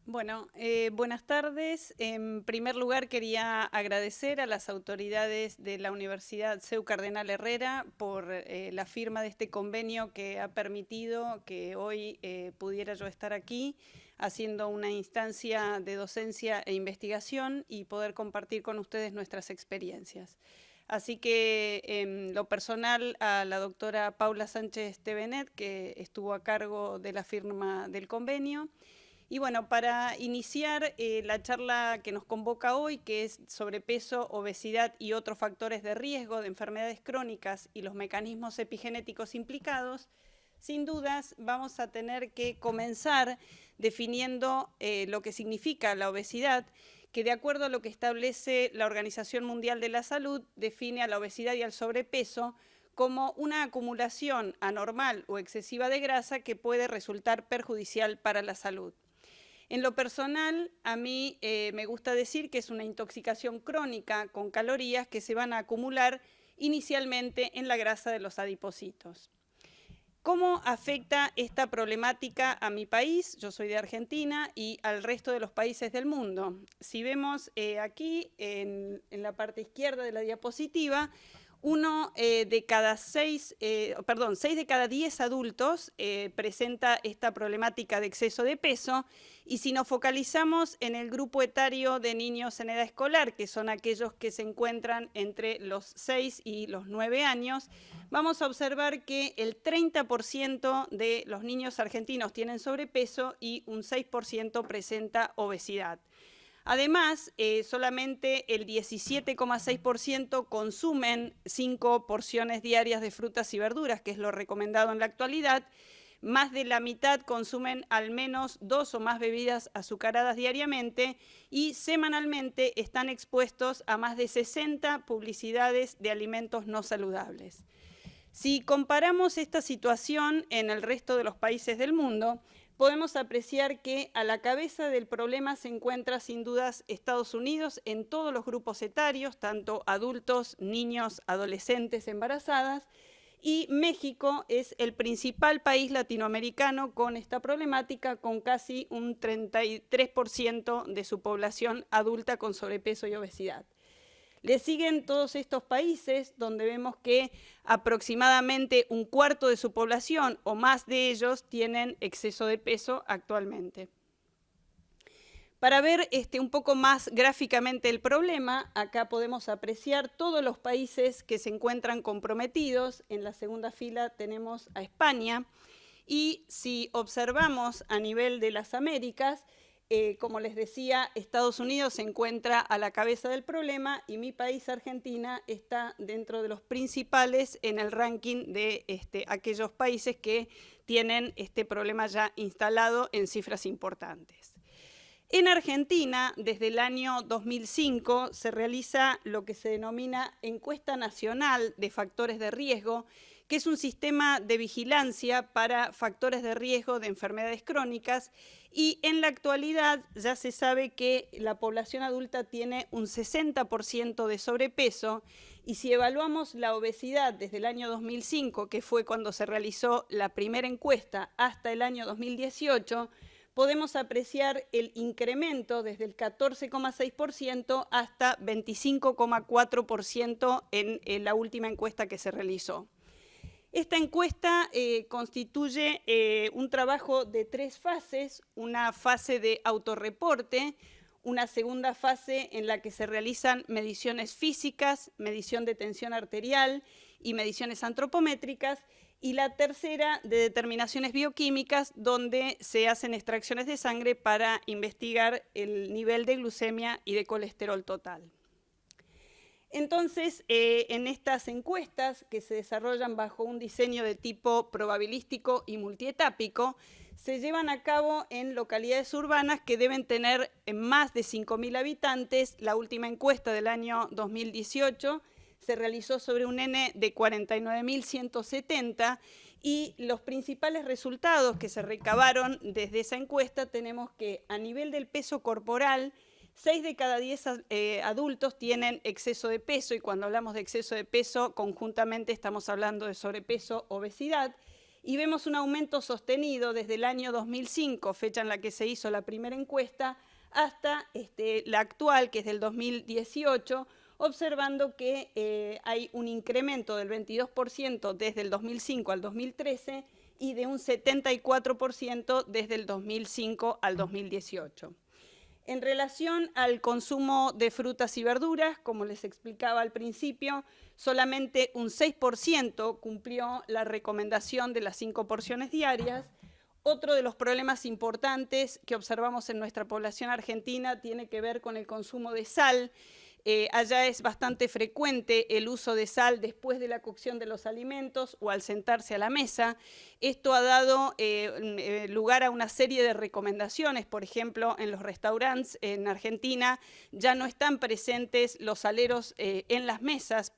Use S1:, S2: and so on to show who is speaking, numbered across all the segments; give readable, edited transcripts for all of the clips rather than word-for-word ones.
S1: Bueno, buenas tardes. En primer lugar, quería agradecer a las autoridades de la Universidad CEU Cardenal Herrera por la firma de este convenio que ha permitido que hoy pudiera yo estar aquí haciendo una instancia de docencia e investigación y poder compartir con ustedes nuestras experiencias. Así que en lo personal a la doctora Paula Sánchez Tevenet, que estuvo a cargo de la firma del convenio. Y bueno, para iniciar la charla que nos convoca hoy, que es sobrepeso, obesidad y otros factores de riesgo de enfermedades crónicas y los mecanismos epigenéticos implicados, sin dudas vamos a tener que comenzar definiendo lo que significa la obesidad, que de acuerdo a lo que establece la Organización Mundial de la Salud, define a la obesidad y al sobrepeso como una acumulación anormal o excesiva de grasa que puede resultar perjudicial para la salud. En lo personal, a mí me gusta decir que es una intoxicación crónica con calorías que se van a acumular inicialmente en la grasa de los adipocitos. ¿Cómo afecta esta problemática a mi país? Yo soy de Argentina y al resto de los países del mundo. Si vemos aquí en la parte izquierda de la diapositiva, seis de cada 10 adultos presenta esta problemática de exceso de peso, y si nos focalizamos en el grupo etario de niños en edad escolar, que son aquellos que se encuentran entre los 6 y los 9 años, vamos a observar que el 30% de los niños argentinos tienen sobrepeso y un 6% presenta obesidad. Además, solamente el 17,6% consumen 5 porciones diarias de frutas y verduras, que es lo recomendado en la actualidad. Más de la mitad consumen al menos 2 o más bebidas azucaradas diariamente y semanalmente están expuestos a más de 60 publicidades de alimentos no saludables. Si comparamos esta situación en el resto de los países del mundo, podemos apreciar que a la cabeza del problema se encuentra sin dudas Estados Unidos en todos los grupos etarios, tanto adultos, niños, adolescentes, embarazadas, y México es el principal país latinoamericano con esta problemática, con casi un 33% de su población adulta con sobrepeso y obesidad. Le siguen todos estos países donde vemos que aproximadamente un cuarto de su población o más de ellos tienen exceso de peso actualmente. Para ver un poco más gráficamente el problema, acá podemos apreciar todos los países que se encuentran comprometidos. En la segunda fila tenemos a España. Y si observamos a nivel de las Américas, como les decía, Estados Unidos se encuentra a la cabeza del problema y mi país, Argentina, está dentro de los principales en el ranking de aquellos países que tienen este problema ya instalado en cifras importantes. En Argentina, desde el año 2005, se realiza lo que se denomina Encuesta Nacional de Factores de Riesgo, que es un sistema de vigilancia para factores de riesgo de enfermedades crónicas, y en la actualidad ya se sabe que la población adulta tiene un 60% de sobrepeso, y si evaluamos la obesidad desde el año 2005, que fue cuando se realizó la primera encuesta, hasta el año 2018, podemos apreciar el incremento desde el 14,6% hasta 25,4% en la última encuesta que se realizó. Esta encuesta constituye un trabajo de 3 fases: una fase de autorreporte, una segunda fase en la que se realizan mediciones físicas, medición de tensión arterial y mediciones antropométricas, y la tercera de determinaciones bioquímicas, donde se hacen extracciones de sangre para investigar el nivel de glucemia y de colesterol total. Entonces, en estas encuestas, que se desarrollan bajo un diseño de tipo probabilístico y multietápico, se llevan a cabo en localidades urbanas que deben tener más de 5.000 habitantes. La última encuesta del año 2018 se realizó sobre un N de 49.170, y los principales resultados que se recabaron desde esa encuesta tenemos que a nivel del peso corporal, 6 de cada 10 adultos tienen exceso de peso, y cuando hablamos de exceso de peso, conjuntamente estamos hablando de sobrepeso, obesidad, y vemos un aumento sostenido desde el año 2005, fecha en la que se hizo la primera encuesta, hasta la actual, que es del 2018, observando que hay un incremento del 22% desde el 2005 al 2013 y de un 74% desde el 2005 al 2018. En relación al consumo de frutas y verduras, como les explicaba al principio, solamente un 6% cumplió la recomendación de las 5 porciones diarias. Otro de los problemas importantes que observamos en nuestra población argentina tiene que ver con el consumo de sal. Allá es bastante frecuente el uso de sal después de la cocción de los alimentos o al sentarse a la mesa. Esto ha dado lugar a una serie de recomendaciones. Por ejemplo, en los restaurantes en Argentina ya no están presentes los saleros en las mesas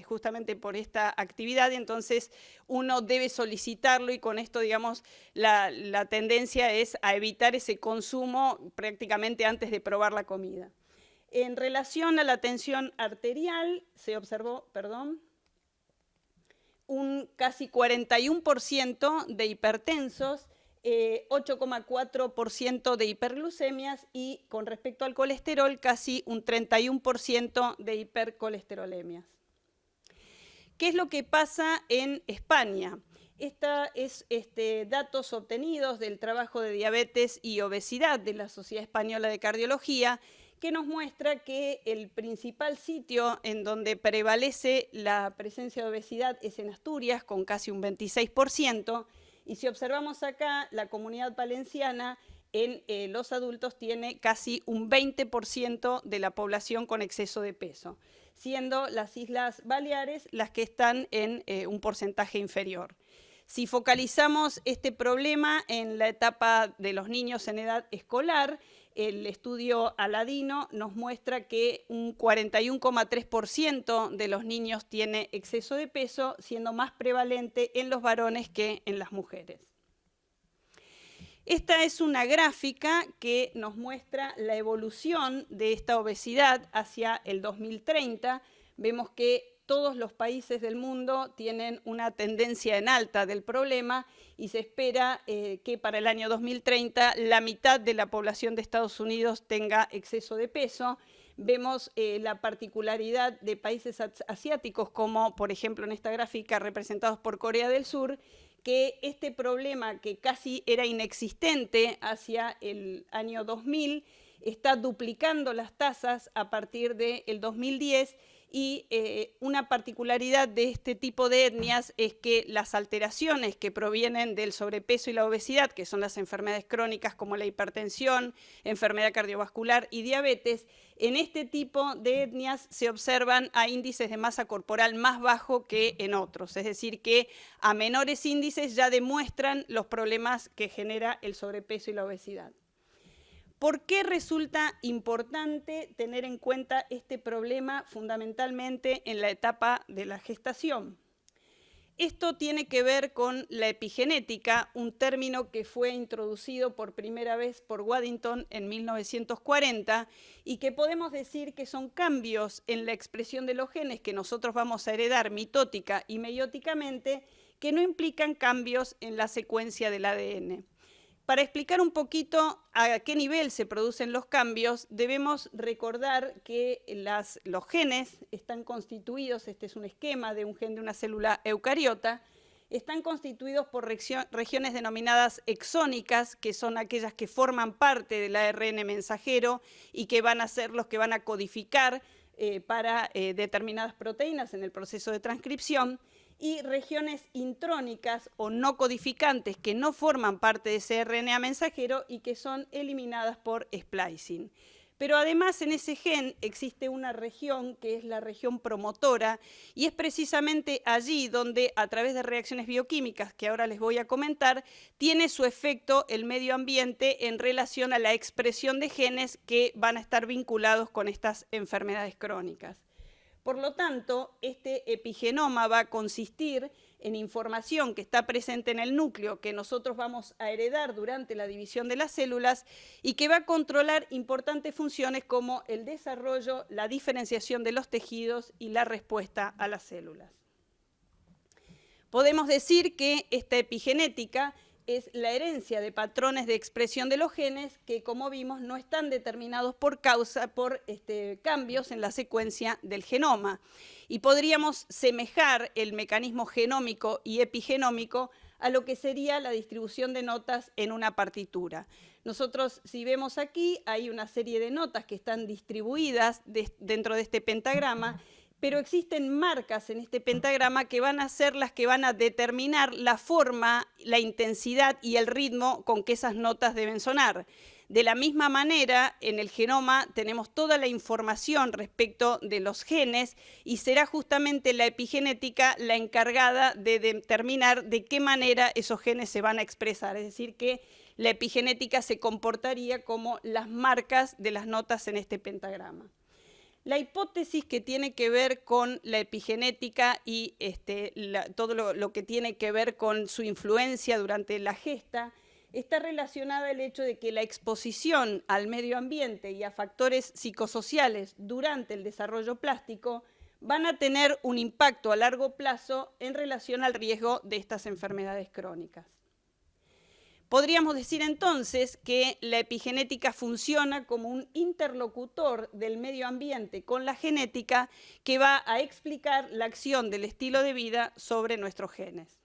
S1: justamente por esta actividad, y entonces uno debe solicitarlo, y con esto, digamos, la tendencia es a evitar ese consumo prácticamente antes de probar la comida. En relación a la tensión arterial, se observó, un casi 41% de hipertensos, 8,4% de hiperglucemias y, con respecto al colesterol, casi un 31% de hipercolesterolemias. ¿Qué es lo que pasa en España? Esta es datos obtenidos del trabajo de diabetes y obesidad de la Sociedad Española de Cardiología, que nos muestra que el principal sitio en donde prevalece la presencia de obesidad es en Asturias, con casi un 26%, y si observamos acá, la Comunidad Valenciana en los adultos tiene casi un 20% de la población con exceso de peso, siendo las Islas Baleares las que están en un porcentaje inferior. Si focalizamos este problema en la etapa de los niños en edad escolar, el estudio Aladino nos muestra que un 41,3% de los niños tiene exceso de peso, siendo más prevalente en los varones que en las mujeres. Esta es una gráfica que nos muestra la evolución de esta obesidad hacia el 2030. Vemos que todos los países del mundo tienen una tendencia en alta del problema y se espera que para el año 2030 la mitad de la población de Estados Unidos tenga exceso de peso. Vemos la particularidad de países asiáticos, como por ejemplo en esta gráfica representados por Corea del Sur, que este problema, que casi era inexistente hacia el año 2000, está duplicando las tasas a partir del 2010, y una particularidad de este tipo de etnias es que las alteraciones que provienen del sobrepeso y la obesidad, que son las enfermedades crónicas como la hipertensión, enfermedad cardiovascular y diabetes, en este tipo de etnias se observan a índices de masa corporal más bajos que en otros, es decir, que a menores índices ya demuestran los problemas que genera el sobrepeso y la obesidad. ¿Por qué resulta importante tener en cuenta este problema fundamentalmente en la etapa de la gestación? Esto tiene que ver con la epigenética, un término que fue introducido por primera vez por Waddington en 1940 y que podemos decir que son cambios en la expresión de los genes que nosotros vamos a heredar mitótica y meióticamente, que no implican cambios en la secuencia del ADN. Para explicar un poquito a qué nivel se producen los cambios, debemos recordar que los genes están constituidos, este es un esquema de un gen de una célula eucariota, están constituidos por regiones denominadas exónicas, que son aquellas que forman parte del ARN mensajero y que van a ser los que van a codificar para determinadas proteínas en el proceso de transcripción, y regiones intrónicas o no codificantes que no forman parte de ese RNA mensajero y que son eliminadas por splicing. Pero además en ese gen existe una región que es la región promotora, y es precisamente allí donde, a través de reacciones bioquímicas que ahora les voy a comentar, tiene su efecto el medio ambiente en relación a la expresión de genes que van a estar vinculados con estas enfermedades crónicas. Por lo tanto, este epigenoma va a consistir en información que está presente en el núcleo, que nosotros vamos a heredar durante la división de las células y que va a controlar importantes funciones como el desarrollo, la diferenciación de los tejidos y la respuesta a las células. Podemos decir que esta epigenética es la herencia de patrones de expresión de los genes que, como vimos, no están determinados por cambios en la secuencia del genoma. Y podríamos semejar el mecanismo genómico y epigenómico a lo que sería la distribución de notas en una partitura. Nosotros, si vemos aquí, hay una serie de notas que están distribuidas dentro de este pentagrama, pero existen marcas en este pentagrama que van a ser las que van a determinar la forma, la intensidad y el ritmo con que esas notas deben sonar. De la misma manera, en el genoma tenemos toda la información respecto de los genes y será justamente la epigenética la encargada de determinar de qué manera esos genes se van a expresar. Es decir, que la epigenética se comportaría como las marcas de las notas en este pentagrama. La hipótesis que tiene que ver con la epigenética y todo lo que tiene que ver con su influencia durante la gesta está relacionada al hecho de que la exposición al medio ambiente y a factores psicosociales durante el desarrollo plástico van a tener un impacto a largo plazo en relación al riesgo de estas enfermedades crónicas. Podríamos decir entonces que la epigenética funciona como un interlocutor del medio ambiente con la genética que va a explicar la acción del estilo de vida sobre nuestros genes.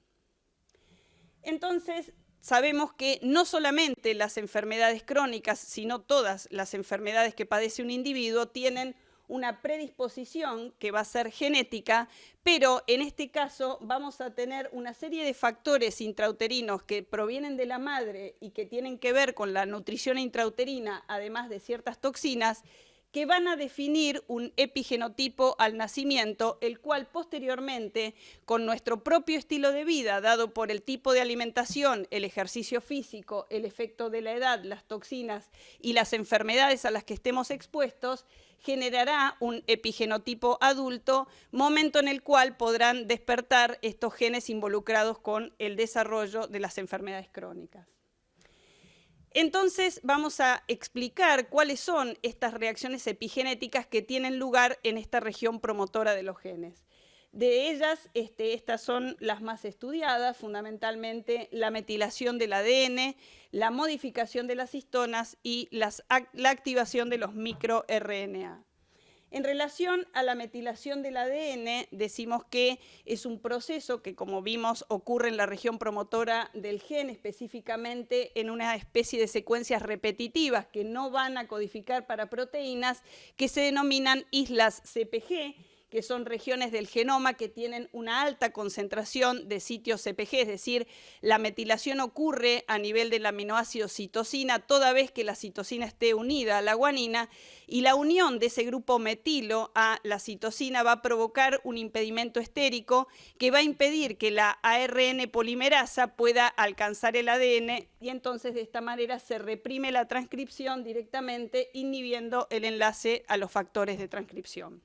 S1: Entonces, sabemos que no solamente las enfermedades crónicas, sino todas las enfermedades que padece un individuo tienen una predisposición que va a ser genética, pero en este caso vamos a tener una serie de factores intrauterinos que provienen de la madre y que tienen que ver con la nutrición intrauterina, además de ciertas toxinas, que van a definir un epigenotipo al nacimiento, el cual posteriormente, con nuestro propio estilo de vida, dado por el tipo de alimentación, el ejercicio físico, el efecto de la edad, las toxinas y las enfermedades a las que estemos expuestos, generará un epigenotipo adulto, momento en el cual podrán despertar estos genes involucrados con el desarrollo de las enfermedades crónicas. Entonces vamos a explicar cuáles son estas reacciones epigenéticas que tienen lugar en esta región promotora de los genes. De ellas, estas son las más estudiadas, fundamentalmente la metilación del ADN, la modificación de las histonas y la activación de los microRNA. En relación a la metilación del ADN, decimos que es un proceso que, como vimos, ocurre en la región promotora del gen, específicamente en una especie de secuencias repetitivas que no van a codificar para proteínas, que se denominan islas CPG, que son regiones del genoma que tienen una alta concentración de sitios CPG, es decir, la metilación ocurre a nivel del aminoácido citosina toda vez que la citosina esté unida a la guanina, y la unión de ese grupo metilo a la citosina va a provocar un impedimento estérico que va a impedir que la ARN polimerasa pueda alcanzar el ADN, y entonces de esta manera se reprime la transcripción directamente, inhibiendo el enlace a los factores de transcripción.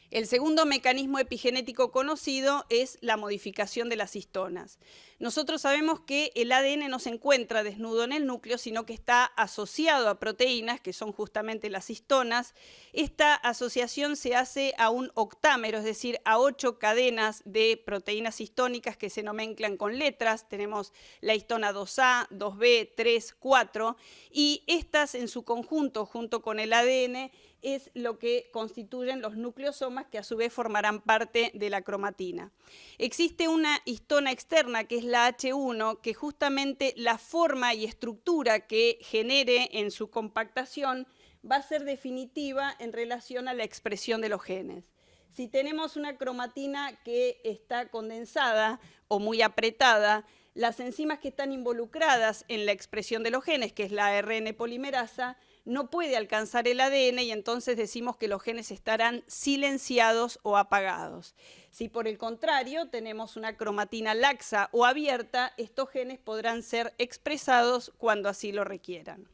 S1: El segundo mecanismo epigenético conocido es la modificación de las histonas. Nosotros sabemos que el ADN no se encuentra desnudo en el núcleo, sino que está asociado a proteínas, que son justamente las histonas. Esta asociación se hace a un octámero, es decir, a 8 cadenas de proteínas histónicas que se nomenclan con letras. Tenemos la histona 2A, 2B, 3, 4, y estas en su conjunto, junto con el ADN, es lo que constituyen los nucleosomas, que a su vez formarán parte de la cromatina. Existe una histona externa, que es la H1, que justamente la forma y estructura que genere en su compactación va a ser definitiva en relación a la expresión de los genes. Si tenemos una cromatina que está condensada o muy apretada, las enzimas que están involucradas en la expresión de los genes, que es la ARN polimerasa, no puede alcanzar el ADN, y entonces decimos que los genes estarán silenciados o apagados. Si por el contrario tenemos una cromatina laxa o abierta, estos genes podrán ser expresados cuando así lo requieran.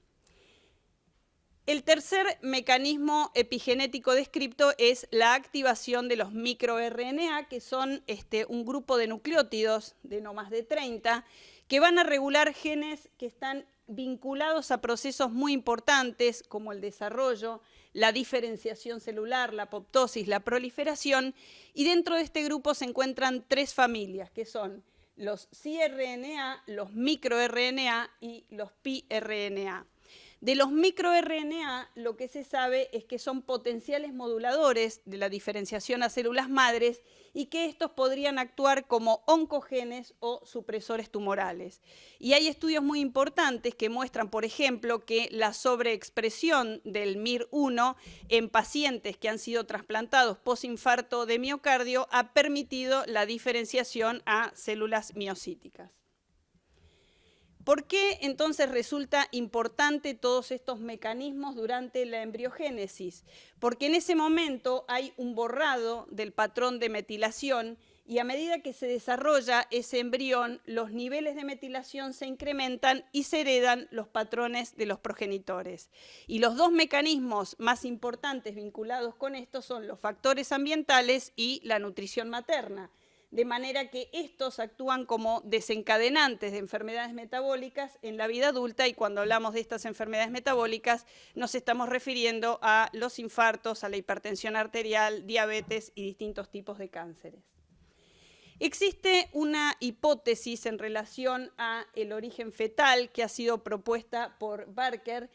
S1: El tercer mecanismo epigenético descripto es la activación de los microRNA, que son un grupo de nucleótidos de no más de 30, que van a regular genes que están vinculados a procesos muy importantes como el desarrollo, la diferenciación celular, la apoptosis, la proliferación, y dentro de este grupo se encuentran 3 familias, que son los cirRNA, los microRNA y los piRNA. De los microRNA, lo que se sabe es que son potenciales moduladores de la diferenciación a células madres y que estos podrían actuar como oncogenes o supresores tumorales. Y hay estudios muy importantes que muestran, por ejemplo, que la sobreexpresión del MIR1 en pacientes que han sido trasplantados postinfarto de miocardio ha permitido la diferenciación a células miocíticas. ¿Por qué entonces resulta importante todos estos mecanismos durante la embriogénesis? Porque en ese momento hay un borrado del patrón de metilación y a medida que se desarrolla ese embrión, los niveles de metilación se incrementan y se heredan los patrones de los progenitores. Y los 2 mecanismos más importantes vinculados con esto son los factores ambientales y la nutrición materna. De manera que estos actúan como desencadenantes de enfermedades metabólicas en la vida adulta, y cuando hablamos de estas enfermedades metabólicas nos estamos refiriendo a los infartos, a la hipertensión arterial, diabetes y distintos tipos de cánceres. Existe una hipótesis en relación al origen fetal que ha sido propuesta por Barker,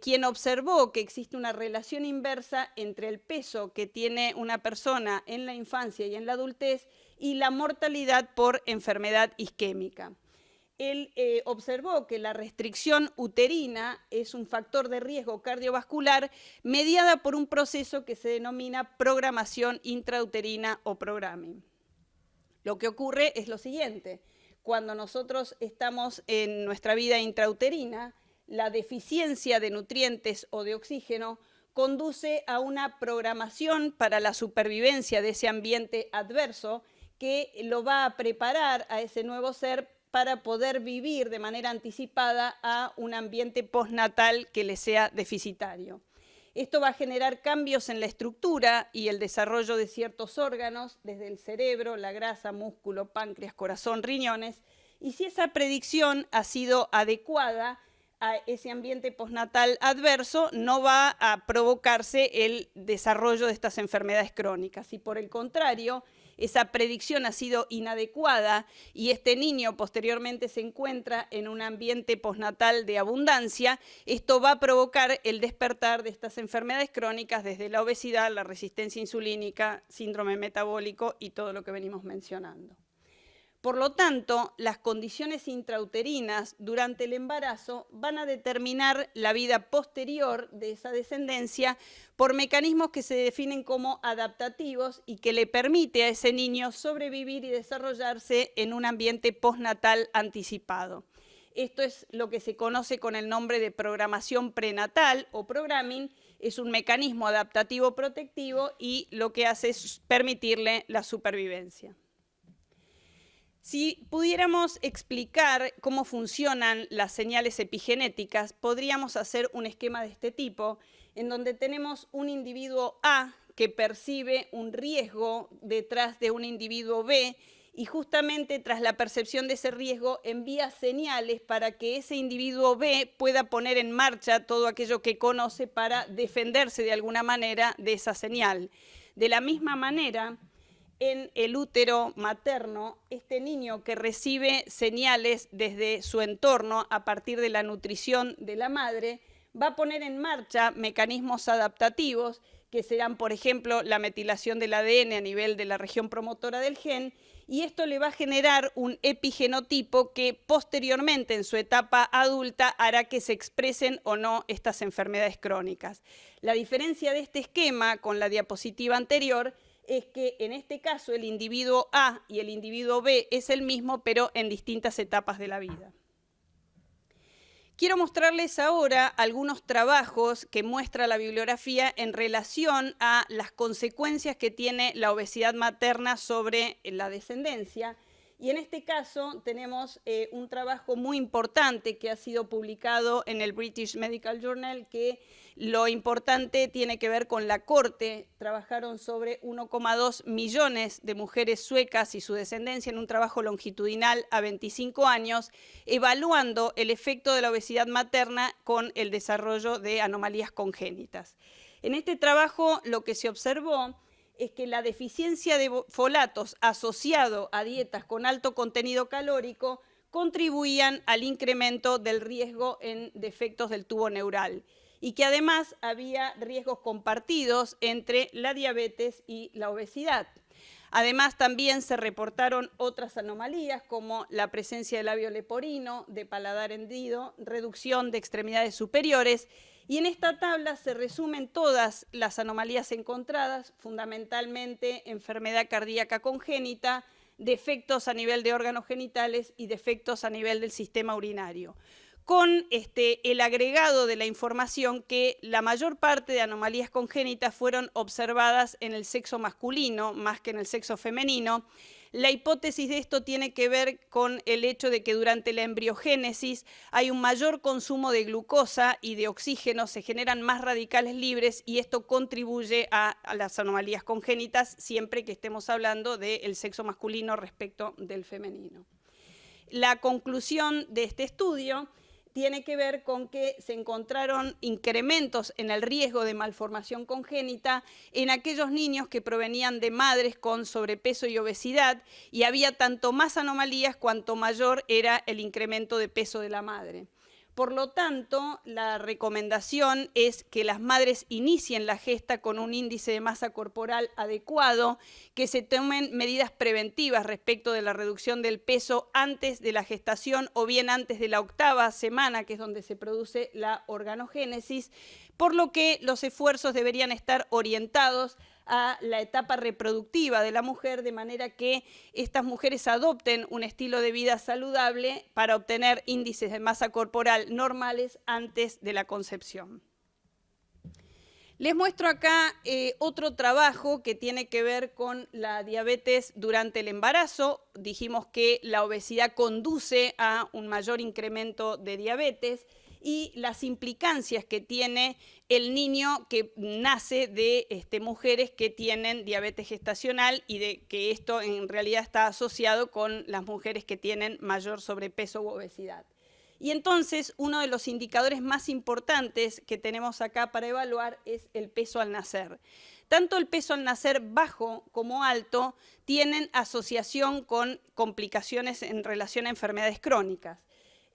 S1: quien observó que existe una relación inversa entre el peso que tiene una persona en la infancia y en la adultez y la mortalidad por enfermedad isquémica. Él observó que la restricción uterina es un factor de riesgo cardiovascular mediada por un proceso que se denomina programación intrauterina o programming. Lo que ocurre es lo siguiente: cuando nosotros estamos en nuestra vida intrauterina, la deficiencia de nutrientes o de oxígeno conduce a una programación para la supervivencia de ese ambiente adverso que lo va a preparar a ese nuevo ser para poder vivir de manera anticipada a un ambiente postnatal que le sea deficitario. Esto va a generar cambios en la estructura y el desarrollo de ciertos órganos, desde el cerebro, la grasa, músculo, páncreas, corazón, riñones, y si esa predicción ha sido adecuada a ese ambiente postnatal adverso, no va a provocarse el desarrollo de estas enfermedades crónicas. Y por el contrario, esa predicción ha sido inadecuada y este niño posteriormente se encuentra en un ambiente postnatal de abundancia, esto va a provocar el despertar de estas enfermedades crónicas desde la obesidad, la resistencia insulínica, síndrome metabólico y todo lo que venimos mencionando. Por lo tanto, las condiciones intrauterinas durante el embarazo van a determinar la vida posterior de esa descendencia por mecanismos que se definen como adaptativos y que le permite a ese niño sobrevivir y desarrollarse en un ambiente postnatal anticipado. Esto es lo que se conoce con el nombre de programación prenatal o programming. Es un mecanismo adaptativo protectivo y lo que hace es permitirle la supervivencia. Si pudiéramos explicar cómo funcionan las señales epigenéticas, podríamos hacer un esquema de este tipo, en donde tenemos un individuo A que percibe un riesgo detrás de un individuo B y justamente tras la percepción de ese riesgo envía señales para que ese individuo B pueda poner en marcha todo aquello que conoce para defenderse de alguna manera de esa señal. De la misma manera, en el útero materno, este niño que recibe señales desde su entorno a partir de la nutrición de la madre, va a poner en marcha mecanismos adaptativos que serán, por ejemplo, la metilación del ADN a nivel de la región promotora del gen, y esto le va a generar un epigenotipo que posteriormente en su etapa adulta hará que se expresen o no estas enfermedades crónicas. La diferencia de este esquema con la diapositiva anterior es que en este caso el individuo A y el individuo B es el mismo, pero en distintas etapas de la vida. Quiero mostrarles ahora algunos trabajos que muestra la bibliografía en relación a las consecuencias que tiene la obesidad materna sobre la descendencia. Y en este caso tenemos un trabajo muy importante que ha sido publicado en el British Medical Journal, que lo importante tiene que ver con la corte. Trabajaron sobre 1,2 millones de mujeres suecas y su descendencia en un trabajo longitudinal a 25 años, evaluando el efecto de la obesidad materna con el desarrollo de anomalías congénitas. En este trabajo lo que se observó es que la deficiencia de folatos asociado a dietas con alto contenido calórico contribuían al incremento del riesgo en defectos del tubo neural y que además había riesgos compartidos entre la diabetes y la obesidad. Además, también se reportaron otras anomalías como la presencia de labio leporino, de paladar hendido, reducción de extremidades superiores. Y en esta tabla se resumen todas las anomalías encontradas, fundamentalmente enfermedad cardíaca congénita, defectos a nivel de órganos genitales y defectos a nivel del sistema urinario, con el agregado de la información que la mayor parte de anomalías congénitas fueron observadas en el sexo masculino más que en el sexo femenino. La hipótesis de esto tiene que ver con el hecho de que durante la embriogénesis hay un mayor consumo de glucosa y de oxígeno, se generan más radicales libres y esto contribuye a las anomalías congénitas siempre que estemos hablando del sexo masculino respecto del femenino. La conclusión de este estudio tiene que ver con que se encontraron incrementos en el riesgo de malformación congénita en aquellos niños que provenían de madres con sobrepeso y obesidad, y había tanto más anomalías cuanto mayor era el incremento de peso de la madre. Por lo tanto, la recomendación es que las madres inicien la gesta con un índice de masa corporal adecuado, que se tomen medidas preventivas respecto de la reducción del peso antes de la gestación o bien antes de la 8ª semana, que es donde se produce la organogénesis, por lo que los esfuerzos deberían estar orientados a la etapa reproductiva de la mujer, de manera que estas mujeres adopten un estilo de vida saludable para obtener índices de masa corporal normales antes de la concepción. Les muestro acá otro trabajo que tiene que ver con la diabetes durante el embarazo. Dijimos que la obesidad conduce a un mayor incremento de diabetes y las implicancias que tiene el niño que nace de mujeres que tienen diabetes gestacional y de que esto en realidad está asociado con las mujeres que tienen mayor sobrepeso u obesidad. Y entonces uno de los indicadores más importantes que tenemos acá para evaluar es el peso al nacer. Tanto el peso al nacer bajo como alto tienen asociación con complicaciones en relación a enfermedades crónicas.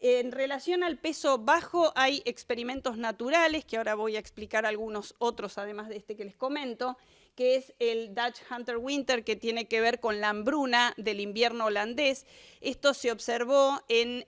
S1: En relación al peso bajo hay experimentos naturales, que ahora voy a explicar algunos otros además de este que les comento, que es el Dutch Hunter Winter, que tiene que ver con la hambruna del invierno holandés. Esto se observó en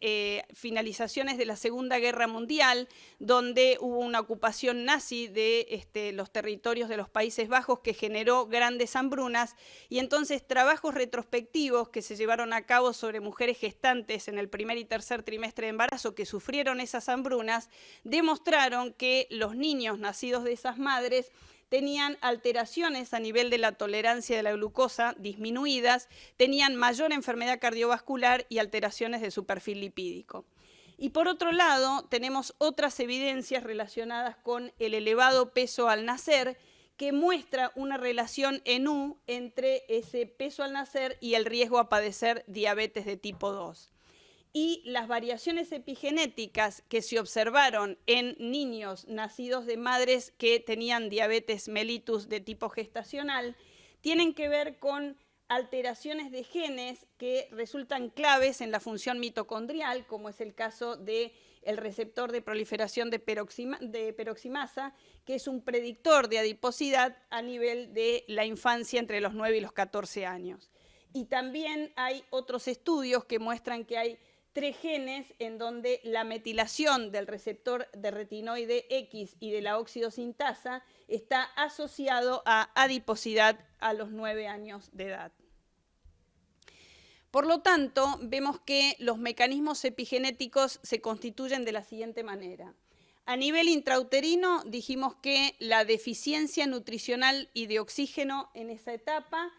S1: finalizaciones de la Segunda Guerra Mundial, donde hubo una ocupación nazi de los territorios de los Países Bajos que generó grandes hambrunas, y entonces trabajos retrospectivos que se llevaron a cabo sobre mujeres gestantes en el primer y tercer trimestre de embarazo que sufrieron esas hambrunas, demostraron que los niños nacidos de esas madres tenían alteraciones a nivel de la tolerancia de la glucosa disminuidas, tenían mayor enfermedad cardiovascular y alteraciones de su perfil lipídico. Y por otro lado, tenemos otras evidencias relacionadas con el elevado peso al nacer, que muestra una relación en U entre ese peso al nacer y el riesgo a padecer diabetes de tipo 2. Y las variaciones epigenéticas que se observaron en niños nacidos de madres que tenían diabetes mellitus de tipo gestacional tienen que ver con alteraciones de genes que resultan claves en la función mitocondrial, como es el caso del receptor de proliferación de peroximasa, que es un predictor de adiposidad a nivel de la infancia entre los 9 y los 14 años. Y también hay otros estudios que muestran que hay 3 genes en donde la metilación del receptor de retinoide X y de la oxidosintasa está asociado a adiposidad a los 9 años de edad. Por lo tanto, vemos que los mecanismos epigenéticos se constituyen de la siguiente manera. A nivel intrauterino dijimos que la deficiencia nutricional y de oxígeno en esa etapa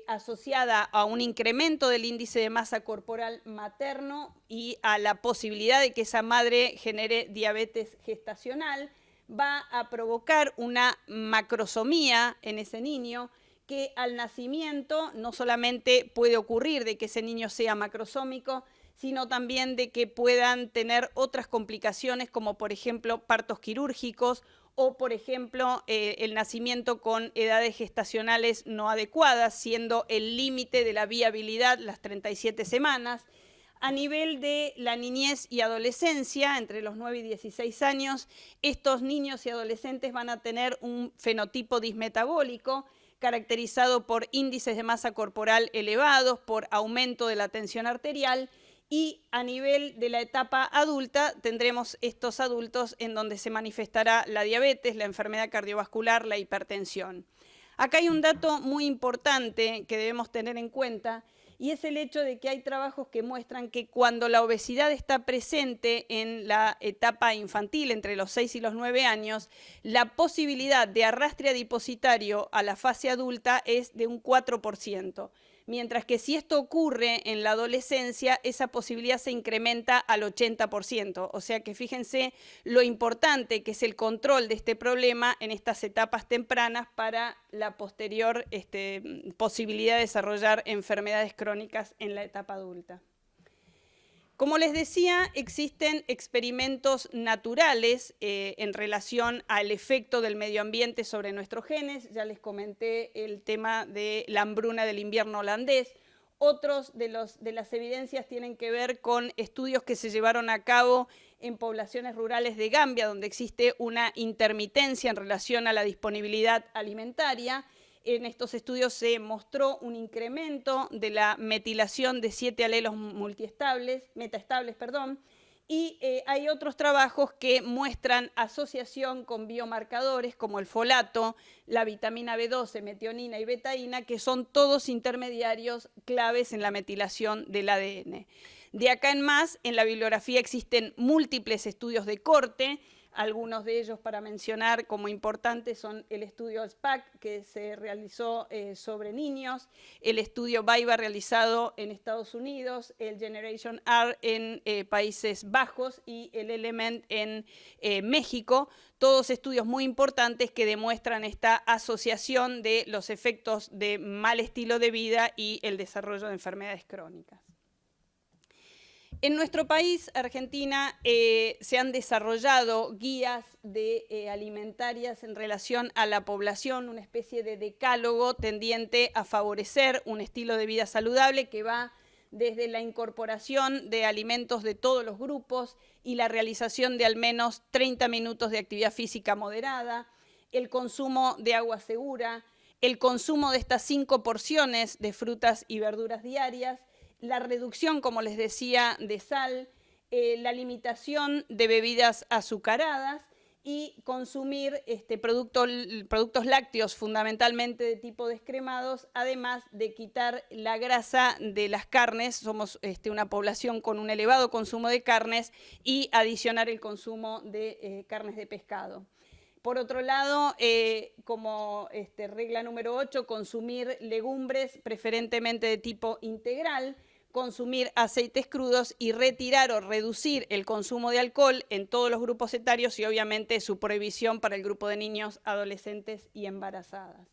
S1: asociada a un incremento del índice de masa corporal materno y a la posibilidad de que esa madre genere diabetes gestacional, va a provocar una macrosomía en ese niño, que al nacimiento no solamente puede ocurrir de que ese niño sea macrosómico, sino también de que puedan tener otras complicaciones, como por ejemplo partos quirúrgicos o por ejemplo el nacimiento con edades gestacionales no adecuadas, siendo el límite de la viabilidad las 37 semanas. A nivel de la niñez y adolescencia, entre los 9 y 16 años, estos niños y adolescentes van a tener un fenotipo dismetabólico caracterizado por índices de masa corporal elevados, por aumento de la tensión arterial, y a nivel de la etapa adulta tendremos estos adultos en donde se manifestará la diabetes, la enfermedad cardiovascular, la hipertensión. Acá hay un dato muy importante que debemos tener en cuenta, y es el hecho de que hay trabajos que muestran que cuando la obesidad está presente en la etapa infantil, entre los 6 y los 9 años, la posibilidad de arrastre adipositario a la fase adulta es de un 4%. Mientras que si esto ocurre en la adolescencia, esa posibilidad se incrementa al 80%. O sea que fíjense lo importante que es el control de este problema en estas etapas tempranas para la posterior posibilidad de desarrollar enfermedades crónicas en la etapa adulta. Como les decía, existen experimentos naturales en relación al efecto del medio ambiente sobre nuestros genes. Ya les comenté el tema de la hambruna del invierno holandés. Otros de las evidencias tienen que ver con estudios que se llevaron a cabo en poblaciones rurales de Gambia, donde existe una intermitencia en relación a la disponibilidad alimentaria. En estos estudios se mostró un incremento de la metilación de 7 alelos metaestables, y hay otros trabajos que muestran asociación con biomarcadores como el folato, la vitamina B12, metionina y betaína, que son todos intermediarios claves en la metilación del ADN. De acá en más, en la bibliografía existen múltiples estudios de corte. Algunos de ellos, para mencionar como importantes, son el estudio SPAC, que se realizó sobre niños, el estudio BAIBA realizado en Estados Unidos, el Generation R en Países Bajos y el Element en México, todos estudios muy importantes que demuestran esta asociación de los efectos de mal estilo de vida y el desarrollo de enfermedades crónicas. En nuestro país, Argentina, se han desarrollado guías alimentarias en relación a la población, una especie de decálogo tendiente a favorecer un estilo de vida saludable que va desde la incorporación de alimentos de todos los grupos y la realización de al menos 30 minutos de actividad física moderada, el consumo de agua segura, el consumo de estas 5 porciones de frutas y verduras diarias, la reducción, como les decía, de sal, la limitación de bebidas azucaradas y consumir productos lácteos fundamentalmente de tipo descremados, además de quitar la grasa de las carnes. Somos una población con un elevado consumo de carnes, y adicionar el consumo de carnes de pescado. Por otro lado, como regla número 8, consumir legumbres preferentemente de tipo integral, consumir aceites crudos y retirar o reducir el consumo de alcohol en todos los grupos etarios, y obviamente su prohibición para el grupo de niños, adolescentes y embarazadas.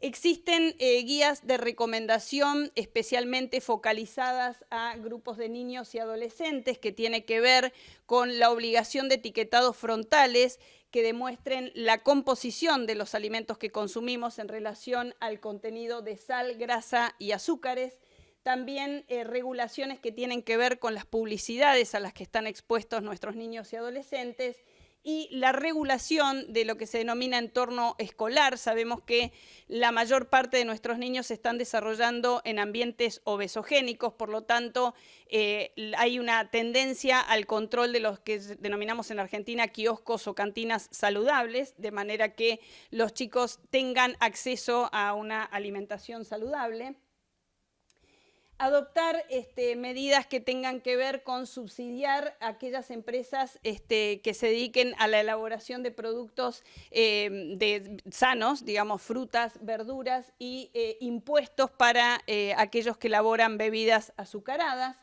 S1: Existen guías de recomendación especialmente focalizadas a grupos de niños y adolescentes, que tiene que ver con la obligación de etiquetados frontales que demuestren la composición de los alimentos que consumimos en relación al contenido de sal, grasa y azúcares. También regulaciones que tienen que ver con las publicidades a las que están expuestos nuestros niños y adolescentes, y la regulación de lo que se denomina entorno escolar. Sabemos que la mayor parte de nuestros niños se están desarrollando en ambientes obesogénicos, por lo tanto hay una tendencia al control de los que denominamos en Argentina kioscos o cantinas saludables, de manera que los chicos tengan acceso a una alimentación saludable. Adoptar medidas que tengan que ver con subsidiar a aquellas empresas que se dediquen a la elaboración de productos sanos, digamos frutas, verduras, y impuestos para aquellos que elaboran bebidas azucaradas.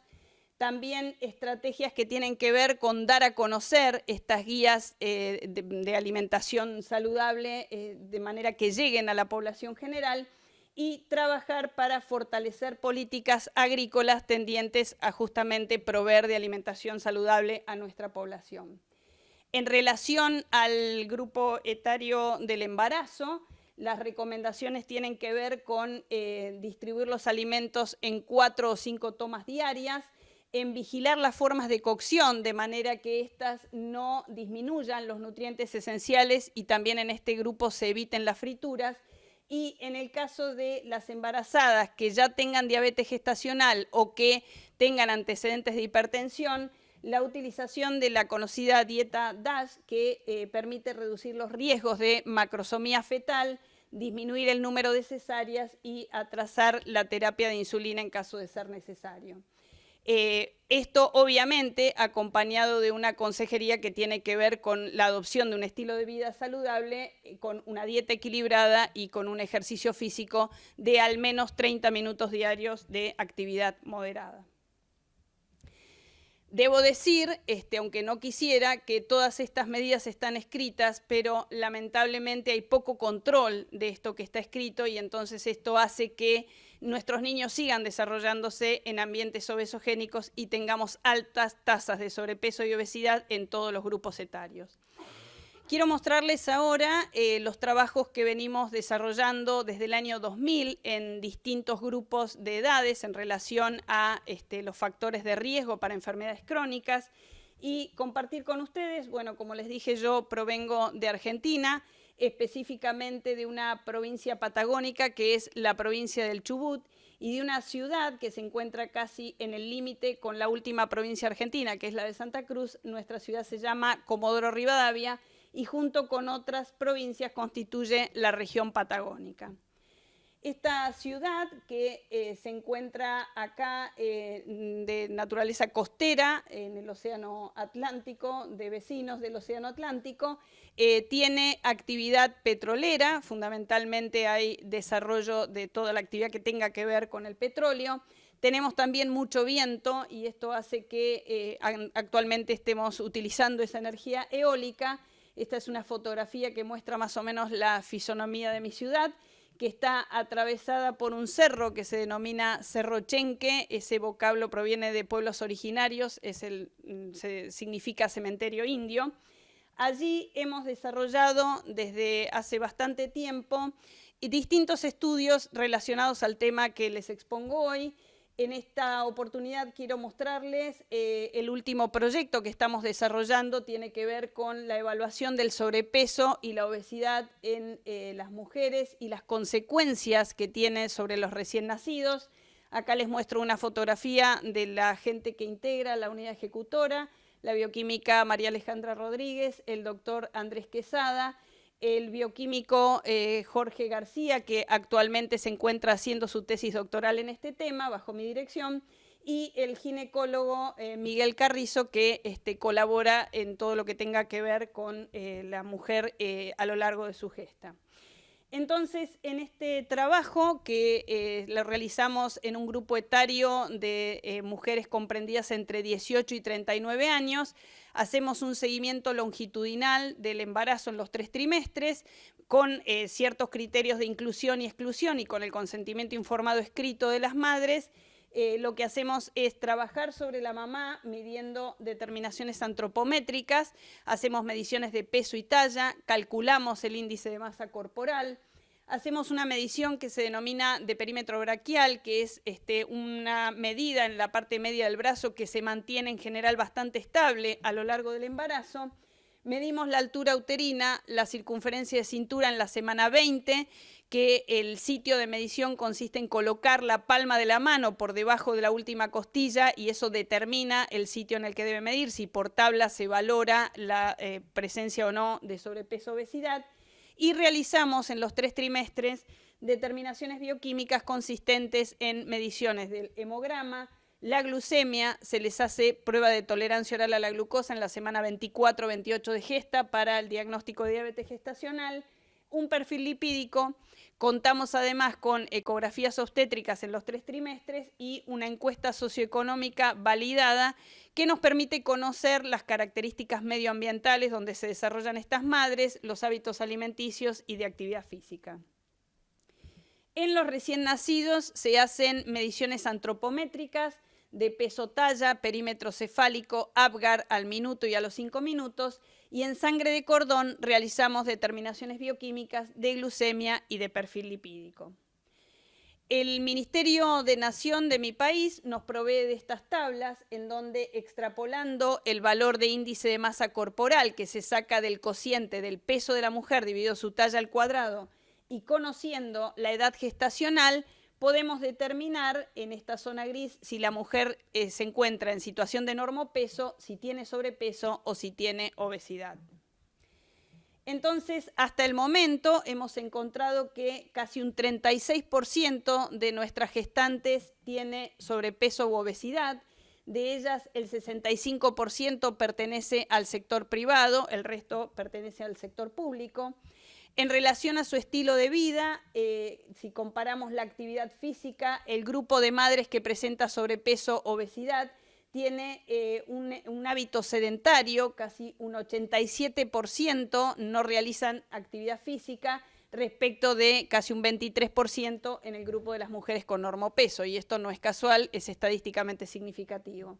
S1: También estrategias que tienen que ver con dar a conocer estas guías de alimentación saludable de manera que lleguen a la población general, y trabajar para fortalecer políticas agrícolas tendientes a justamente proveer de alimentación saludable a nuestra población. En relación al grupo etario del embarazo, las recomendaciones tienen que ver con distribuir los alimentos en 4 o 5 tomas diarias, en vigilar las formas de cocción de manera que éstas no disminuyan los nutrientes esenciales y también en este grupo se eviten las frituras. Y en el caso de las embarazadas que ya tengan diabetes gestacional o que tengan antecedentes de hipertensión, la utilización de la conocida dieta DASH, que permite reducir los riesgos de macrosomía fetal, disminuir el número de cesáreas y atrasar la terapia de insulina en caso de ser necesario. Esto obviamente acompañado de una consejería que tiene que ver con la adopción de un estilo de vida saludable, con una dieta equilibrada y con un ejercicio físico de al menos 30 minutos diarios de actividad moderada. Debo decir, aunque no quisiera, que todas estas medidas están escritas, pero lamentablemente hay poco control de esto que está escrito y entonces esto hace que nuestros niños sigan desarrollándose en ambientes obesogénicos y tengamos altas tasas de sobrepeso y obesidad en todos los grupos etarios. Quiero mostrarles ahora los trabajos que venimos desarrollando desde el año 2000 en distintos grupos de edades en relación a los factores de riesgo para enfermedades crónicas y compartir con ustedes, bueno, como les dije, yo provengo de Argentina, específicamente de una provincia patagónica que es la provincia del Chubut y de una ciudad que se encuentra casi en el límite con la última provincia argentina, que es la de Santa Cruz. Nuestra ciudad se llama Comodoro Rivadavia y junto con otras provincias constituye la región patagónica. Esta ciudad que se encuentra acá de naturaleza costera en el Océano Atlántico, de vecinos del Océano Atlántico, tiene actividad petrolera, fundamentalmente hay desarrollo de toda la actividad que tenga que ver con el petróleo. Tenemos también mucho viento y esto hace que actualmente estemos utilizando esa energía eólica. Esta es una fotografía que muestra más o menos la fisonomía de mi ciudad, que está atravesada por un cerro que se denomina Cerro Chenque. Ese vocablo proviene de pueblos originarios, significa cementerio indio. Allí hemos desarrollado desde hace bastante tiempo distintos estudios relacionados al tema que les expongo hoy. En esta oportunidad quiero mostrarles el último proyecto que estamos desarrollando, tiene que ver con la evaluación del sobrepeso y la obesidad en las mujeres y las consecuencias que tiene sobre los recién nacidos. Acá les muestro una fotografía de la gente que integra la unidad ejecutora, la bioquímica María Alejandra Rodríguez, el doctor Andrés Quesada, el bioquímico Jorge García, que actualmente se encuentra haciendo su tesis doctoral en este tema, bajo mi dirección, y el ginecólogo Miguel Carrizo, que colabora en todo lo que tenga que ver con la mujer a lo largo de su gesta. Entonces, en este trabajo que lo realizamos en un grupo etario de mujeres comprendidas entre 18 y 39 años, hacemos un seguimiento longitudinal del embarazo en los 3 trimestres con ciertos criterios de inclusión y exclusión y con el consentimiento informado escrito de las madres. Lo que hacemos es trabajar sobre la mamá midiendo determinaciones antropométricas, hacemos mediciones de peso y talla, calculamos el índice de masa corporal, hacemos una medición que se denomina de perímetro braquial, que es una medida en la parte media del brazo que se mantiene en general bastante estable a lo largo del embarazo. Medimos la altura uterina, la circunferencia de cintura en la semana 20, que el sitio de medición consiste en colocar la palma de la mano por debajo de la última costilla y eso determina el sitio en el que debe medir, si por tabla se valora la presencia o no de sobrepeso o obesidad. Y realizamos en los 3 trimestres determinaciones bioquímicas consistentes en mediciones del hemograma, la glucemia, se les hace prueba de tolerancia oral a la glucosa en la semana 24-28 de gesta para el diagnóstico de diabetes gestacional, un perfil lipídico, contamos además con ecografías obstétricas en los 3 trimestres y una encuesta socioeconómica validada que nos permite conocer las características medioambientales donde se desarrollan estas madres, los hábitos alimenticios y de actividad física. En los recién nacidos se hacen mediciones antropométricas de peso-talla, perímetro cefálico, Apgar al minuto y a los 5 minutos, y en sangre de cordón realizamos determinaciones bioquímicas de glucemia y de perfil lipídico. El Ministerio de Nación de mi país nos provee de estas tablas en donde, extrapolando el valor de índice de masa corporal que se saca del cociente del peso de la mujer dividido su talla al cuadrado y conociendo la edad gestacional, podemos determinar en esta zona gris si la mujer se encuentra en situación de normopeso, si tiene sobrepeso o si tiene obesidad. Entonces, hasta el momento hemos encontrado que casi un 36% de nuestras gestantes tiene sobrepeso u obesidad. De ellas, el 65% pertenece al sector privado, el resto pertenece al sector público. En relación a su estilo de vida, si comparamos la actividad física, el grupo de madres que presenta sobrepeso o obesidad tiene un hábito sedentario, casi un 87% no realizan actividad física, respecto de casi un 23% en el grupo de las mujeres con normopeso, y esto no es casual, es estadísticamente significativo.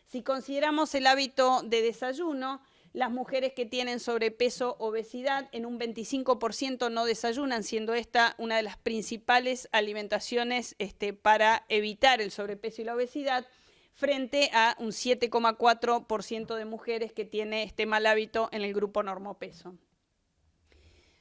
S1: Si consideramos el hábito de desayuno, las mujeres que tienen sobrepeso o obesidad en un 25% no desayunan, siendo esta una de las principales alimentaciones para evitar el sobrepeso y la obesidad, frente a un 7,4% de mujeres que tiene este mal hábito en el grupo normopeso.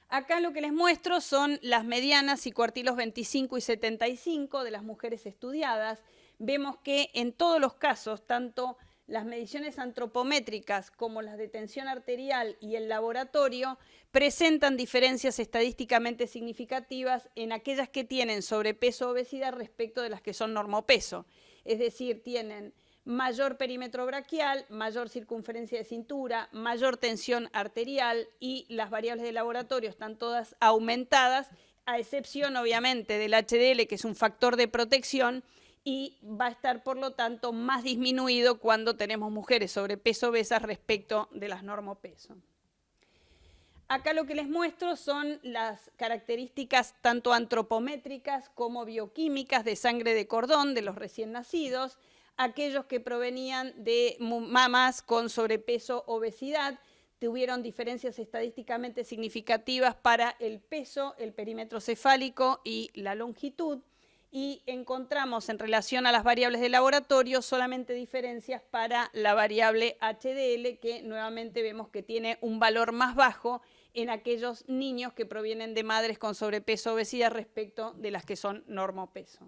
S1: Acá lo que les muestro son las medianas y cuartilos 25 y 75 de las mujeres estudiadas. Vemos que en todos los casos, tanto las mediciones antropométricas como las de tensión arterial y el laboratorio presentan diferencias estadísticamente significativas en aquellas que tienen sobrepeso o obesidad respecto de las que son normopeso. Es decir, tienen mayor perímetro braquial, mayor circunferencia de cintura, mayor tensión arterial y las variables de laboratorio están todas aumentadas, a excepción obviamente del HDL, que es un factor de protección, y va a estar, por lo tanto, más disminuido cuando tenemos mujeres sobrepeso obesas respecto de las normopeso. Acá lo que les muestro son las características tanto antropométricas como bioquímicas de sangre de cordón de los recién nacidos, aquellos que provenían de mamás con sobrepeso obesidad, tuvieron diferencias estadísticamente significativas para el peso, el perímetro cefálico y la longitud, y encontramos en relación a las variables de laboratorio solamente diferencias para la variable HDL, que nuevamente vemos que tiene un valor más bajo en aquellos niños que provienen de madres con sobrepeso o obesidad respecto de las que son normopeso.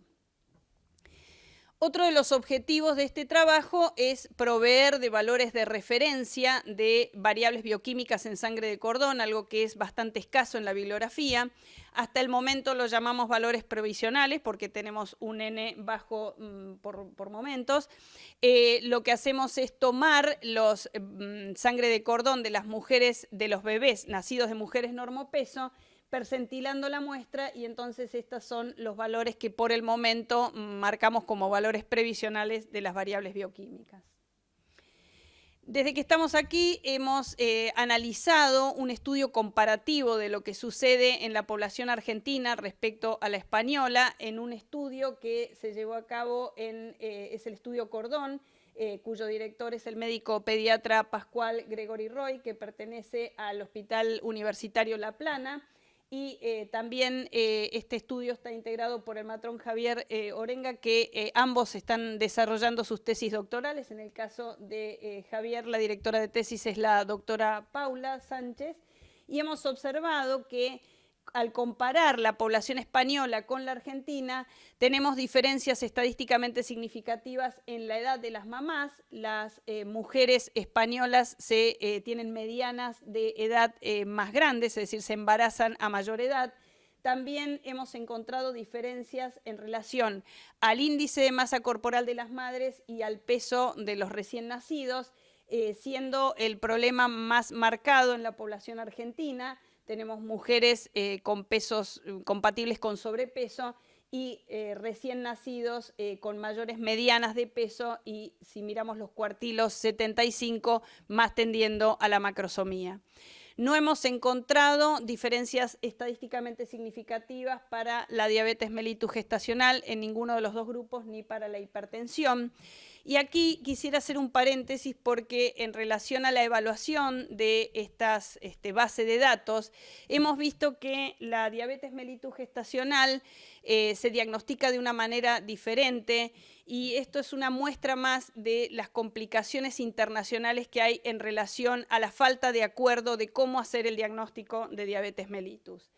S1: Otro de los objetivos de este trabajo es proveer de valores de referencia de variables bioquímicas en sangre de cordón, algo que es bastante escaso en la bibliografía. Hasta el momento lo llamamos valores provisionales porque tenemos un N bajo por momentos. Lo que hacemos es tomar los sangre de cordón de las mujeres, de los bebés nacidos de mujeres normopeso, percentilando la muestra, y entonces estos son los valores que por el momento marcamos como valores previsionales de las variables bioquímicas. Desde que estamos aquí hemos analizado un estudio comparativo de lo que sucede en la población argentina respecto a la española en un estudio que se llevó a cabo es el estudio Cordón, cuyo director es el médico pediatra Pascual Gregory Roy, que pertenece al Hospital Universitario La Plana. Y también este estudio está integrado por el matrón Javier Orenga, que ambos están desarrollando sus tesis doctorales. En el caso de Javier, la directora de tesis es la doctora Paula Sánchez, y hemos observado que al comparar la población española con la argentina, tenemos diferencias estadísticamente significativas en la edad de las mamás. Las mujeres españolas tienen medianas de edad más grandes, es decir, se embarazan a mayor edad. también hemos encontrado diferencias en relación al índice de masa corporal de las madres y al peso de los recién nacidos, siendo el problema más marcado en la población argentina. Tenemos mujeres con pesos compatibles con sobrepeso y recién nacidos con mayores medianas de peso y, si miramos los cuartilos, 75, más tendiendo a la macrosomía. No hemos encontrado diferencias estadísticamente significativas para la diabetes mellitus gestacional en ninguno de los dos grupos, ni para la hipertensión. Y aquí quisiera hacer un paréntesis porque en relación a la evaluación de estas bases de datos, hemos visto que la diabetes mellitus gestacional se diagnostica de una manera diferente y esto es una muestra más de las complicaciones internacionales que hay en relación a la falta de acuerdo de cómo hacer el diagnóstico de diabetes mellitus.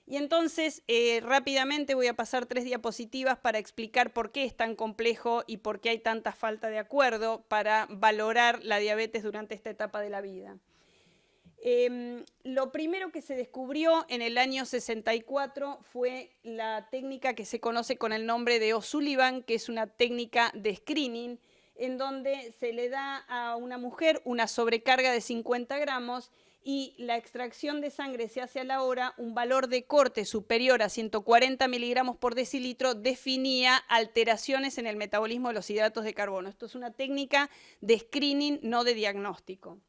S1: Y entonces, rápidamente voy a pasar 3 diapositivas para explicar por qué es tan complejo y por qué hay tanta falta de acuerdo para valorar la diabetes durante esta etapa de la vida. Lo primero que se descubrió en el año 64 fue la técnica que se conoce con el nombre de O'Sullivan, que es una técnica de screening, en donde se le da a una mujer una sobrecarga de 50 gramos y la extracción de sangre se hace a la hora. Un valor de corte superior a 140 miligramos por decilitro definía alteraciones en el metabolismo de los hidratos de carbono. Esto es una técnica de screening, no de diagnóstico.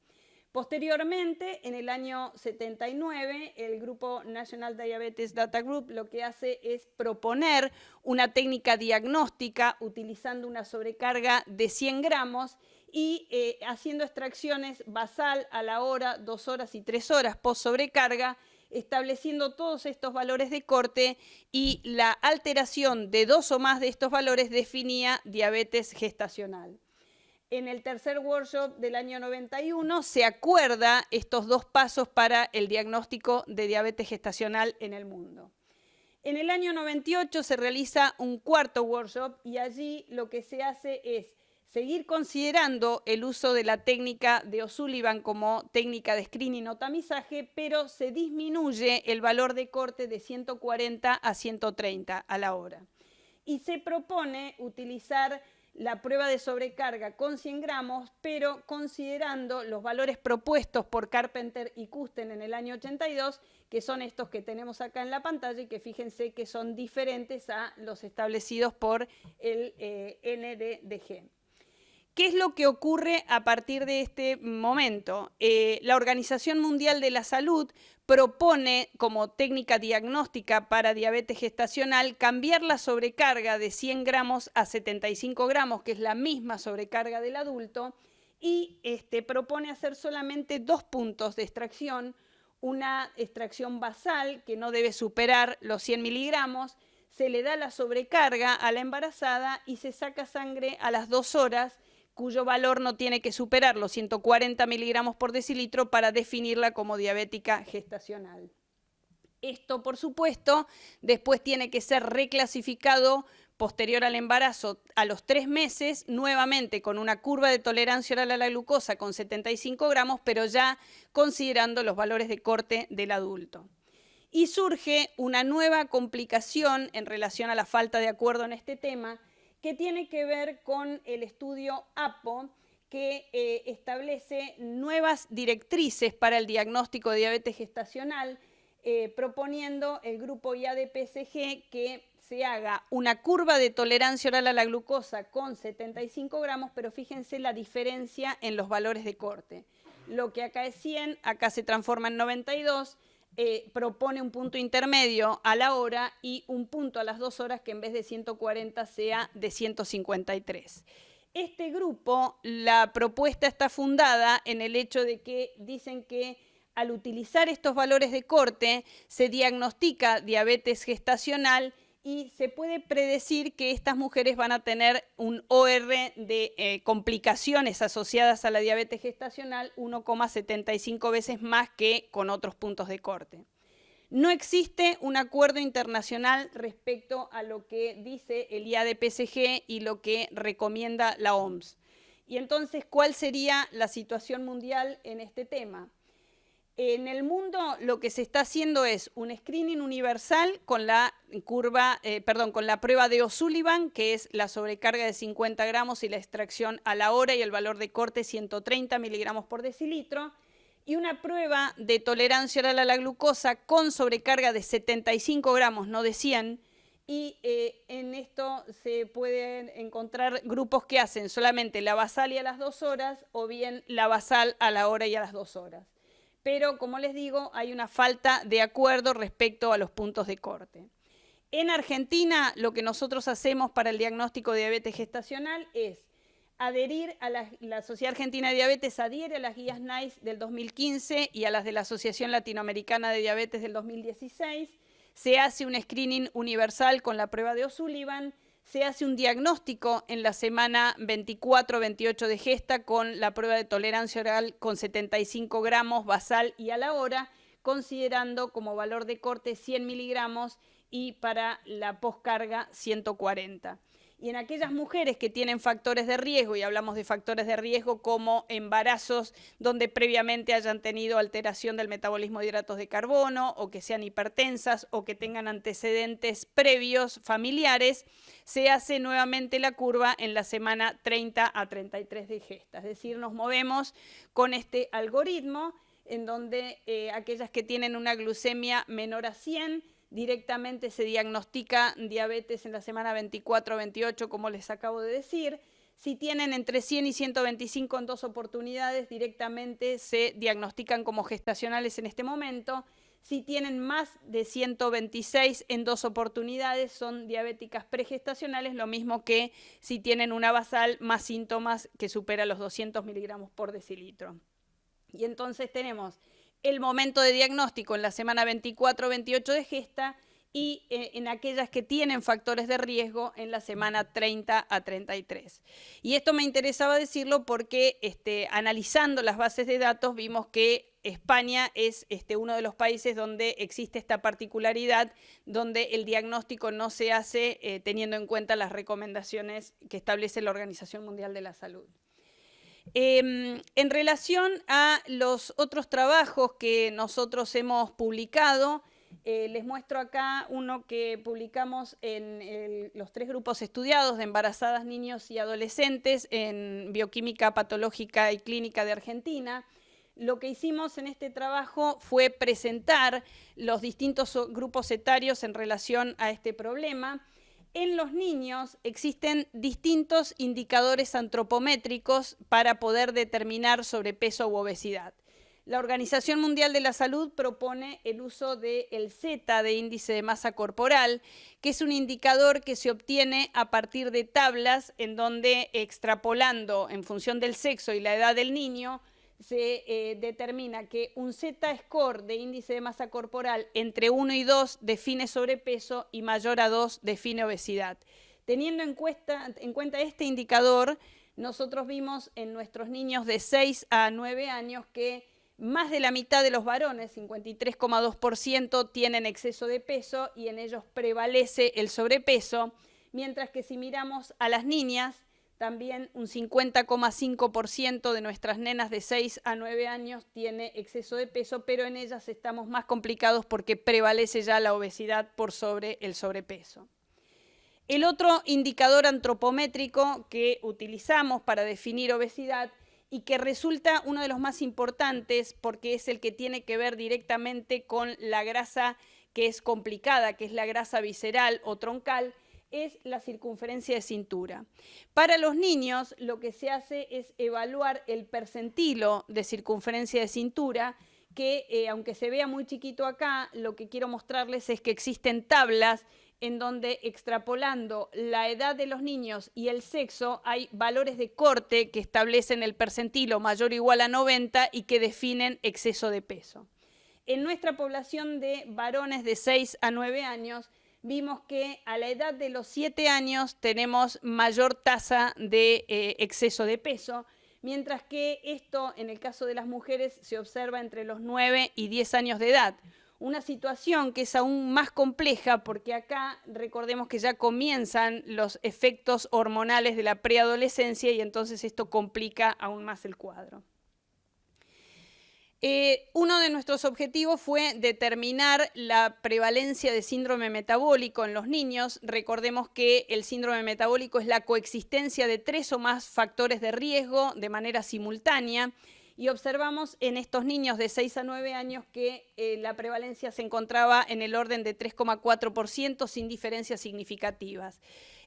S1: Posteriormente, en el año 79, el grupo National Diabetes Data Group lo que hace es proponer una técnica diagnóstica utilizando una sobrecarga de 100 gramos y haciendo extracciones basal a la hora, 2 horas y 3 horas post sobrecarga, estableciendo todos estos valores de corte, y la alteración de 2 o más de estos valores definía diabetes gestacional. En el tercer workshop del año 91 se acuerda estos 2 pasos para el diagnóstico de diabetes gestacional en el mundo. En el año 98 se realiza un cuarto workshop y allí lo que se hace es seguir considerando el uso de la técnica de O'Sullivan como técnica de screening o tamizaje, pero se disminuye el valor de corte de 140 a 130 a la hora. Y se propone utilizar la prueba de sobrecarga con 100 gramos, pero considerando los valores propuestos por Carpenter y Kusten en el año 82, que son estos que tenemos acá en la pantalla y que fíjense que son diferentes a los establecidos por el NDDG. ¿Qué es lo que ocurre a partir de este momento? La Organización Mundial de la Salud propone como técnica diagnóstica para diabetes gestacional cambiar la sobrecarga de 100 gramos a 75 gramos, que es la misma sobrecarga del adulto, y propone hacer solamente 2 puntos de extracción, una extracción basal que no debe superar los 100 miligramos, se le da la sobrecarga a la embarazada y se saca sangre a las 2 horas, cuyo valor no tiene que superar los 140 miligramos por decilitro para definirla como diabética gestacional. Esto, por supuesto, después tiene que ser reclasificado posterior al embarazo a los 3 meses, nuevamente con una curva de tolerancia oral a la glucosa con 75 gramos, pero ya considerando los valores de corte del adulto. Y surge una nueva complicación en relación a la falta de acuerdo en este tema, que tiene que ver con el estudio APO, que establece nuevas directrices para el diagnóstico de diabetes gestacional, proponiendo el grupo IAD-PSG que se haga una curva de tolerancia oral a la glucosa con 75 gramos, pero fíjense la diferencia en los valores de corte. Lo que acá es 100, acá se transforma en 92, propone un punto intermedio a la hora y un punto a las 2 horas que en vez de 140 sea de 153. Este grupo, la propuesta está fundada en el hecho de que dicen que al utilizar estos valores de corte se diagnostica diabetes gestacional y se puede predecir que estas mujeres van a tener un OR de complicaciones asociadas a la diabetes gestacional 1,75 veces más que con otros puntos de corte. No existe un acuerdo internacional respecto a lo que dice el IAD-PSG y lo que recomienda la OMS. Y entonces, ¿cuál sería la situación mundial en este tema? En el mundo lo que se está haciendo es un screening universal con la prueba de O'Sullivan, que es la sobrecarga de 50 gramos y la extracción a la hora y el valor de corte 130 miligramos por decilitro, y una prueba de tolerancia oral a la glucosa con sobrecarga de 75 gramos, no de 100, y en esto se pueden encontrar grupos que hacen solamente la basal y a las 2 horas o bien la basal a la hora y a las 2 horas. Pero, como les digo, hay una falta de acuerdo respecto a los puntos de corte. En Argentina, lo que nosotros hacemos para el diagnóstico de diabetes gestacional es adherir a la Sociedad Argentina de Diabetes, adhiere a las guías NICE del 2015 y a las de la Asociación Latinoamericana de Diabetes del 2016. Se hace un screening universal con la prueba de O'Sullivan. Se hace un diagnóstico en la semana 24-28 de gesta con la prueba de tolerancia oral con 75 gramos basal y a la hora, considerando como valor de corte 100 miligramos y para la poscarga 140. Y en aquellas mujeres que tienen factores de riesgo, y hablamos de factores de riesgo como embarazos donde previamente hayan tenido alteración del metabolismo de hidratos de carbono, o que sean hipertensas, o que tengan antecedentes previos familiares, se hace nuevamente la curva en la semana 30 a 33 de gesta. Es decir, nos movemos con este algoritmo en donde aquellas que tienen una glucemia menor a 100 directamente se diagnostica diabetes en la semana 24-28, como les acabo de decir. Si tienen entre 100 y 125 en 2 oportunidades, directamente se diagnostican como gestacionales en este momento. Si tienen más de 126 en 2 oportunidades, son diabéticas pregestacionales, lo mismo que si tienen una basal más síntomas que supera los 200 miligramos por decilitro. Y entonces tenemos el momento de diagnóstico en la semana 24-28 de gesta y en aquellas que tienen factores de riesgo en la semana 30 a 33. Y esto me interesaba decirlo porque analizando las bases de datos vimos que España es uno de los países donde existe esta particularidad, donde el diagnóstico no se hace teniendo en cuenta las recomendaciones que establece la Organización Mundial de la Salud. En relación a los otros trabajos que nosotros hemos publicado, les muestro acá uno que publicamos en los 3 grupos estudiados de embarazadas, niños y adolescentes en Bioquímica Patológica y Clínica de Argentina. Lo que hicimos en este trabajo fue presentar los distintos grupos etarios en relación a este problema. En los niños existen distintos indicadores antropométricos para poder determinar sobrepeso u obesidad. La Organización Mundial de la Salud propone el uso del Z de índice de masa corporal, que es un indicador que se obtiene a partir de tablas en donde, extrapolando en función del sexo y la edad del niño, se determina que un Z-score de índice de masa corporal entre 1 y 2 define sobrepeso y mayor a 2 define obesidad. Teniendo en cuenta este indicador, nosotros vimos en nuestros niños de 6 a 9 años que más de la mitad de los varones, 53,2%, tienen exceso de peso y en ellos prevalece el sobrepeso, mientras que si miramos a las niñas, también un 50,5% de nuestras nenas de 6 a 9 años tiene exceso de peso, pero en ellas estamos más complicados porque prevalece ya la obesidad por sobre el sobrepeso. El otro indicador antropométrico que utilizamos para definir obesidad y que resulta uno de los más importantes porque es el que tiene que ver directamente con la grasa que es complicada, que es la grasa visceral o troncal, es la circunferencia de cintura. Para los niños lo que se hace es evaluar el percentilo de circunferencia de cintura, que aunque se vea muy chiquito acá, lo que quiero mostrarles es que existen tablas en donde extrapolando la edad de los niños y el sexo hay valores de corte que establecen el percentilo mayor o igual a 90 y que definen exceso de peso. En nuestra población de varones de 6 a 9 años, vimos que a la edad de los 7 años tenemos mayor tasa de exceso de peso, mientras que esto, en el caso de las mujeres, se observa entre los 9 y 10 años de edad. Una situación que es aún más compleja porque acá recordemos que ya comienzan los efectos hormonales de la preadolescencia y entonces esto complica aún más el cuadro. Uno de nuestros objetivos fue determinar la prevalencia de síndrome metabólico en los niños. Recordemos que el síndrome metabólico es la coexistencia de 3 o más factores de riesgo de manera simultánea. Y observamos en estos niños de 6 a 9 años que la prevalencia se encontraba en el orden de 3,4% sin diferencias significativas.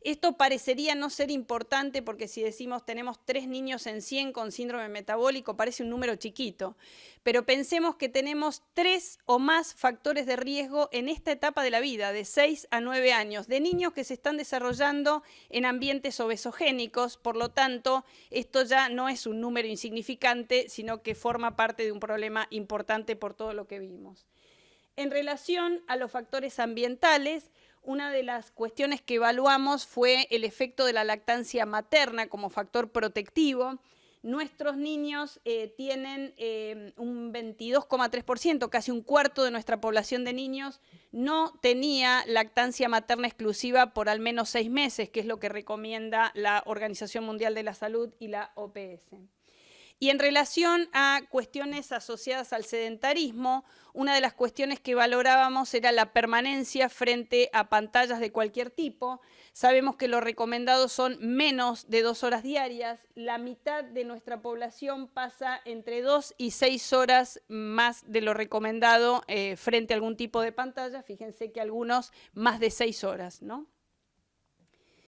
S1: Esto parecería no ser importante porque si decimos tenemos 3 niños en 100 con síndrome metabólico parece un número chiquito, pero pensemos que tenemos 3 o más factores de riesgo en esta etapa de la vida, de 6 a 9 años, de niños que se están desarrollando en ambientes obesogénicos. Por lo tanto, esto ya no es un número insignificante, sino que forma parte de un problema importante por todo lo que vimos. En relación a los factores ambientales, una de las cuestiones que evaluamos fue el efecto de la lactancia materna como factor protectivo. Nuestros niños tienen un 22,3%, casi un cuarto de nuestra población de niños, no tenía lactancia materna exclusiva por al menos 6 meses, que es lo que recomienda la Organización Mundial de la Salud y la OPS. Y en relación a cuestiones asociadas al sedentarismo, una de las cuestiones que valorábamos era la permanencia frente a pantallas de cualquier tipo. Sabemos que lo recomendado son menos de 2 horas diarias. La mitad de nuestra población pasa entre 2 y 6 horas más de lo recomendado frente a algún tipo de pantalla. Fíjense que algunos más de 6 horas, ¿no?